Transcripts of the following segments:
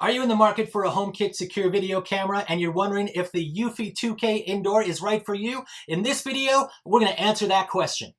Are you in the market for a Homekit Secure video camera and you're wondering if the Eufy 2K Indoor is right for you? In this video, we're going to answer that question.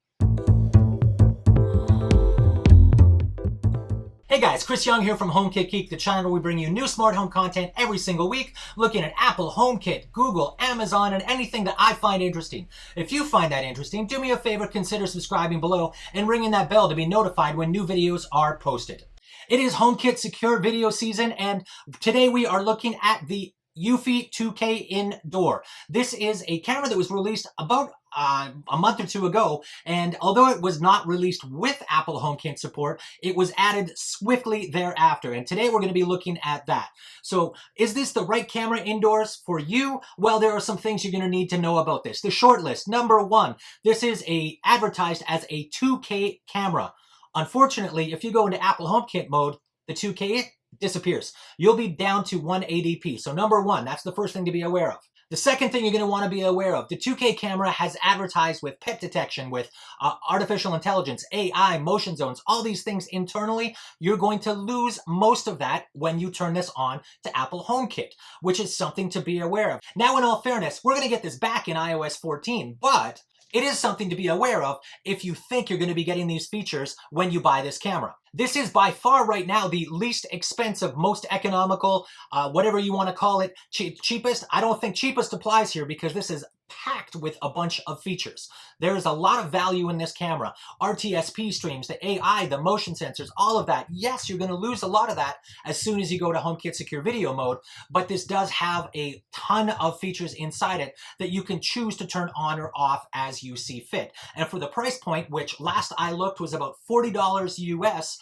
Hey guys, Chris Young here from HomeKit Geek, the channel where we bring you new smart home content every single week, looking at Apple, HomeKit, Google, Amazon, and anything that I find interesting. If you find that interesting, do me a favor, consider subscribing below and ringing that bell to be notified when new videos are posted. It is HomeKit Secure video season, and today we are looking at the Eufy 2K Indoor. This is a camera that was released about a month or two ago, and although it was not released with Apple HomeKit support, it was added swiftly thereafter, and today we're going to be looking at that. So, is this the right camera indoors for you? Well, there are some things you're going to need to know about this. The short list. Number one, this is advertised as a 2K camera. Unfortunately, if you go into Apple HomeKit mode, the 2K disappears. You'll be down to 180p. So number one, that's the first thing to be aware of. The second thing you're going to want to be aware of, the 2K camera has advertised with pet detection, with artificial intelligence, AI, motion zones, all these things internally. You're going to lose most of that when you turn this on to Apple HomeKit, which is something to be aware of. Now, in all fairness, we're going to get this back in iOS 14, but it is something to be aware of if you think you're going to be getting these features when you buy this camera. This is by far right now the least expensive, most economical, whatever you want to call it, cheapest. I don't think cheapest applies here because this is packed with a bunch of features. There is a lot of value in this camera. RTSP streams, the AI, the motion sensors, all of that. Yes, you're going to lose a lot of that as soon as you go to HomeKit Secure Video mode, but this does have a ton of features inside it that you can choose to turn on or off as you see fit. And for the price point, which last I looked was about $40 US,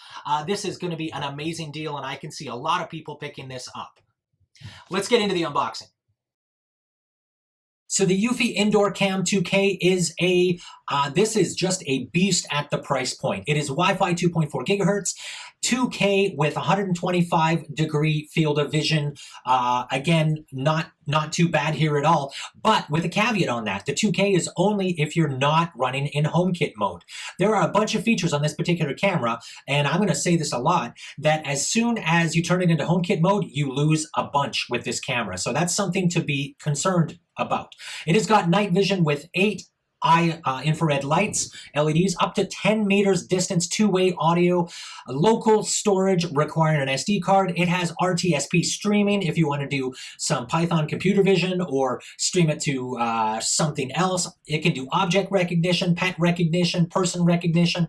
this is going to be an amazing deal, and I can see a lot of people picking this up. Let's get into the unboxing. So the Eufy Indoor Cam 2K is this is just a beast at the price point. It is Wi-Fi 2.4 gigahertz, 2K with 125-degree field of vision. Again, not too bad here at all, but with a caveat on that. The 2K is only if you're not running in HomeKit mode. There are a bunch of features on this particular camera, and I'm going to say this a lot, that as soon as you turn it into HomeKit mode, you lose a bunch with this camera. So that's something to be concerned about. It has got night vision with 8 infrared lights, LEDs, up to 10 meters distance, two-way audio, local storage requiring an SD card. It has RTSP streaming if you want to do some Python computer vision or stream it to something else. It can do object recognition, pet recognition, person recognition.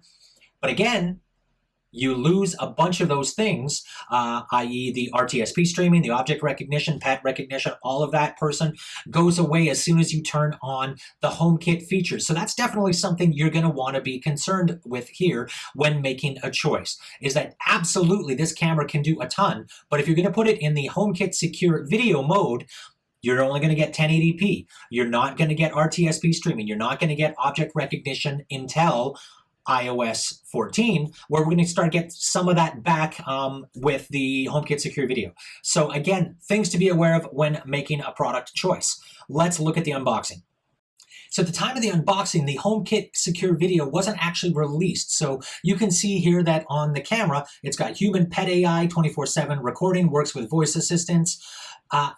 But again, you lose a bunch of those things, i.e. the RTSP streaming, the object recognition, pet recognition, all of that person goes away as soon as you turn on the HomeKit features. So that's definitely something you're going to want to be concerned with here when making a choice, is that absolutely this camera can do a ton, but if you're going to put it in the HomeKit Secure video mode, you're only going to get 1080p. You're not going to get RTSP streaming. You're not going to get object recognition until iOS 14, where we're going to start to get some of that back with the HomeKit Secure Video. So again, things to be aware of when making a product choice. Let's look at the unboxing. So at the time of the unboxing, the HomeKit Secure Video wasn't actually released. So you can see here that on the camera, it's got human pet AI, 24/7 recording, works with voice assistants.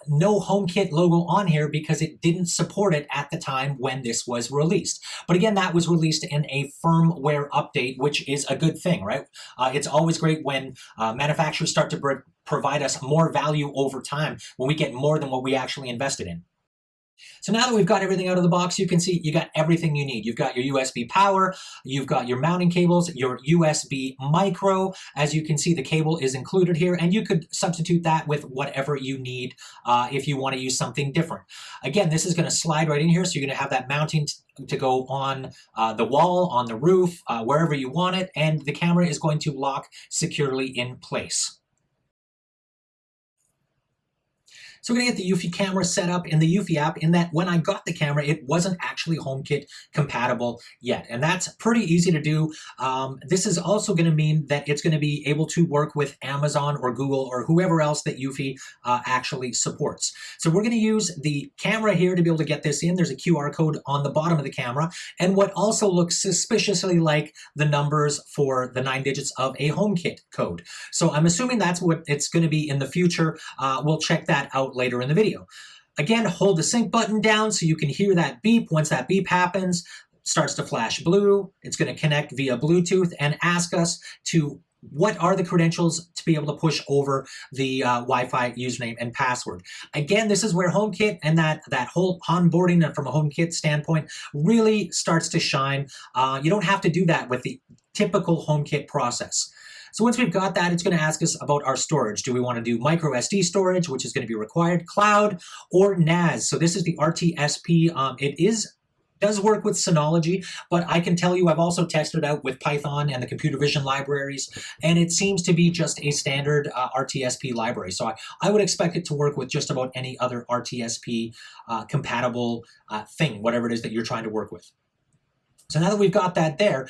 No HomeKit logo on here because it didn't support it at the time when this was released. But again, that was released in a firmware update, which is a good thing, right? It's always great when manufacturers start to provide us more value over time, when we get more than what we actually invested in. So now that we've got everything out of the box, you can see you got everything you need. You've got your USB power, you've got your mounting cables, your USB micro. As you can see, the cable is included here, and you could substitute that with whatever you need if you want to use something different. Again, this is going to slide right in here, so you're going to have that mounting to go on the wall, on the roof, wherever you want it, and the camera is going to lock securely in place. So we're going to get the Eufy camera set up in the Eufy app, in that when I got the camera, it wasn't actually HomeKit compatible yet. And that's pretty easy to do. This is also going to mean that it's going to be able to work with Amazon or Google or whoever else that Eufy actually supports. So we're going to use the camera here to be able to get this in. There's a QR code on the bottom of the camera, and what also looks suspiciously like the numbers for the 9 digits of a HomeKit code. So I'm assuming that's what it's going to be in the future. We'll check that out later in the video. Again, hold the sync button down so you can hear that beep. Once that beep happens, it starts to flash blue. It's going to connect via Bluetooth and ask us to what are the credentials to be able to push over the Wi-Fi username and password. Again, this is where HomeKit and that whole onboarding from a HomeKit standpoint really starts to shine. You don't have to do that with the typical HomeKit process. So once we've got that, it's going to ask us about our storage. Do we want to do micro SD storage, which is going to be required, cloud, or NAS? So this is the RTSP. It does work with Synology, but I can tell you I've also tested it out with Python and the computer vision libraries, and it seems to be just a standard RTSP library. So I would expect it to work with just about any other RTSP compatible thing, whatever it is that you're trying to work with. So now that we've got that there,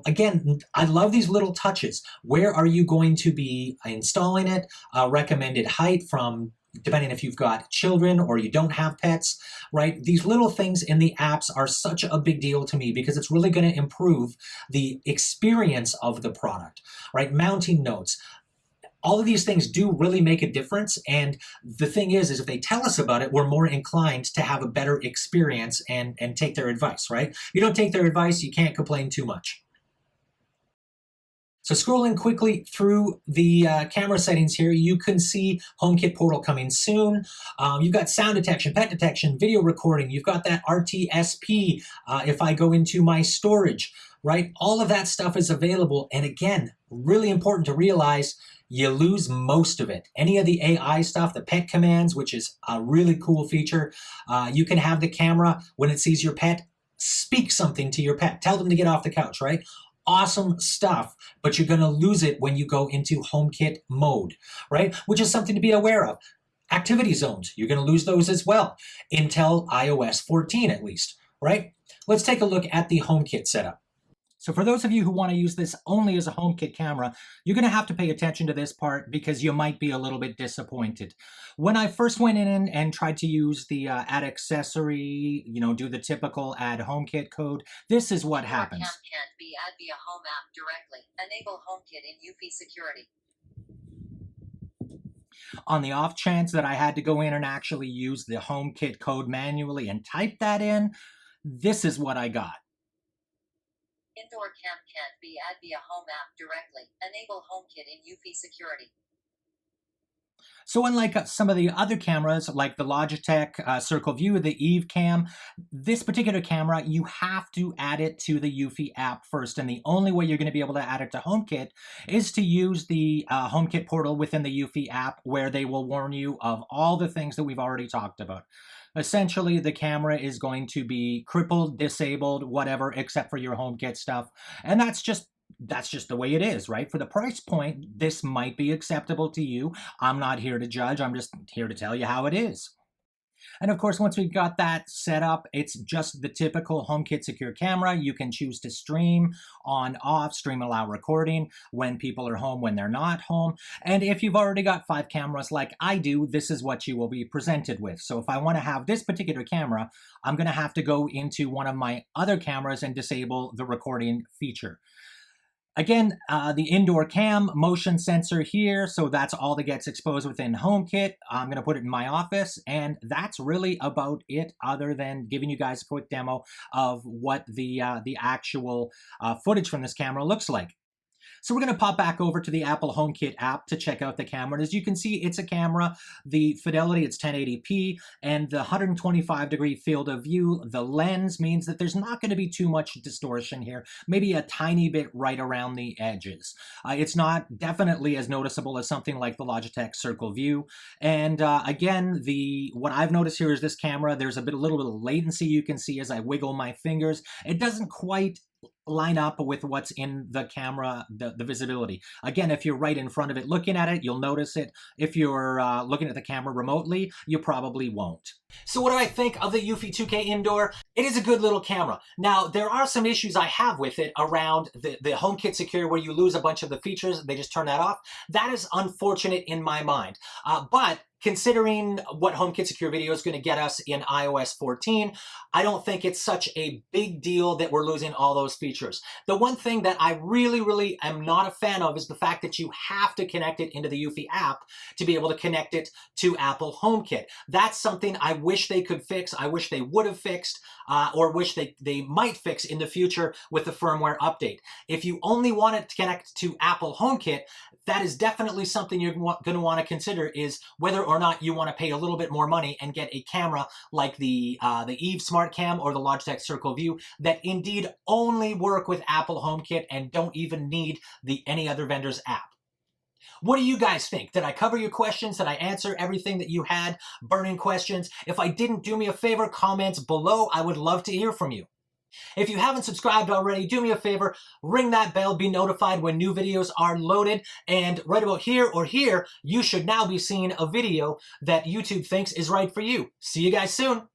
again, I love these little touches. Where are you going to be installing it? Recommended height from, depending if you've got children or you don't have pets, right? These little things in the apps are such a big deal to me because it's really going to improve the experience of the product, right? Mounting notes. All of these things do really make a difference, and the thing is if they tell us about it, we're more inclined to have a better experience and take their advice, right? If you don't take their advice, you can't complain too much. So scrolling quickly through the camera settings here, you can see HomeKit portal coming soon. You've got sound detection, pet detection, video recording. You've got that RTSP if I go into my storage, right? All of that stuff is available. And again, really important to realize you lose most of it. Any of the AI stuff, the pet commands, which is a really cool feature. You can have the camera, when it sees your pet, speak something to your pet. Tell them to get off the couch, right? Awesome stuff, but you're going to lose it when you go into HomeKit mode, right? Which is something to be aware of. Activity zones, you're going to lose those as well until iOS 14 at least, right? Let's take a look at the HomeKit setup. So for those of you who want to use this only as a HomeKit camera, you're going to have to pay attention to this part because you might be a little bit disappointed. When I first went in and tried to use the add accessory, do the typical add HomeKit code, this is what happens. Your cam can't be add via Home app directly. Enable HomeKit in Eufy Security. On the off chance that I had to go in and actually use the HomeKit code manually and type that in, this is what I got. Indoor cam can't be add via Home app directly. Enable HomeKit in Eufy Security. So unlike some of the other cameras, like the Logitech Circle View, the Eve Cam, this particular camera, you have to add it to the Eufy app first. And the only way you're going to be able to add it to HomeKit is to use the HomeKit portal within the Eufy app, where they will warn you of all the things that we've already talked about. Essentially, the camera is going to be crippled, disabled, whatever, except for your HomeKit stuff. And that's just the way it is, right? For the price point, this might be acceptable to you. I'm not here to judge. I'm just here to tell you how it is. And of course, once we've got that set up, it's just the typical HomeKit Secure camera. You can choose to stream on, off, stream, allow recording, when people are home, when they're not home. And if you've already got 5 cameras like I do, this is what you will be presented with. So if I want to have this particular camera, I'm going to have to go into one of my other cameras and disable the recording feature. Again, the indoor cam motion sensor here, so that's all that gets exposed within HomeKit. I'm going to put it in my office, and that's really about it, other than giving you guys a quick demo of what the actual footage from this camera looks like. So we're going to pop back over to the Apple HomeKit app to check out the camera. And as you can see, it's a camera. The fidelity, it's 1080p, and the 125-degree field of view, the lens means that there's not going to be too much distortion here, maybe a tiny bit right around the edges. It's not definitely as noticeable as something like the Logitech Circle View. And again, what I've noticed here is this camera, there's a little bit of latency you can see as I wiggle my fingers. It doesn't quite line up with what's in the camera, the visibility. Again, if you're right in front of it looking at it, you'll notice it. If you're looking at the camera remotely, you probably won't. So what do I think of the Eufy 2K Indoor? It is a good little camera. Now, there are some issues I have with it around the Homekit Secure where you lose a bunch of the features, they just turn that off. That is unfortunate in my mind. But considering what HomeKit Secure Video is going to get us in iOS 14, I don't think it's such a big deal that we're losing all those features. The one thing that I really am not a fan of is the fact that you have to connect it into the Eufy app to be able to connect it to Apple HomeKit. That's something I wish they could fix. I wish they would have fixed, or wish they might fix in the future with the firmware update. If you only want it to connect to Apple HomeKit, that is definitely something you're going to want to consider, is whether or not you want to pay a little bit more money and get a camera like the Eve Smart Cam or the Logitech Circle View that indeed only work with Apple HomeKit and don't even need any other vendor's app. What do you guys think? Did I cover your questions? Did I answer everything that you had? Burning questions? If I didn't, do me a favor, comments below. I would love to hear from you. If you haven't subscribed already, do me a favor, ring that bell, be notified when new videos are loaded, and right about here or here, you should now be seeing a video that YouTube thinks is right for you. See you guys soon.